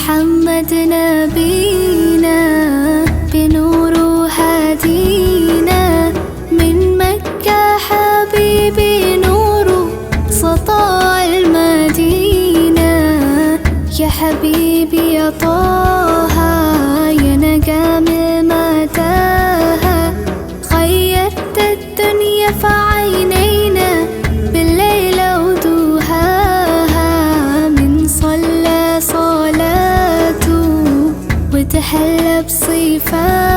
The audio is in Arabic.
محمد نبينا بنور هدينا من مكة حبيبي نور سطاع المدينة. يا حبيبي يا طه يا نجم متاهة غيرت الدنيا في عينينا بالليل ودوهاها. من صلى صلاته وتحلى بصفاته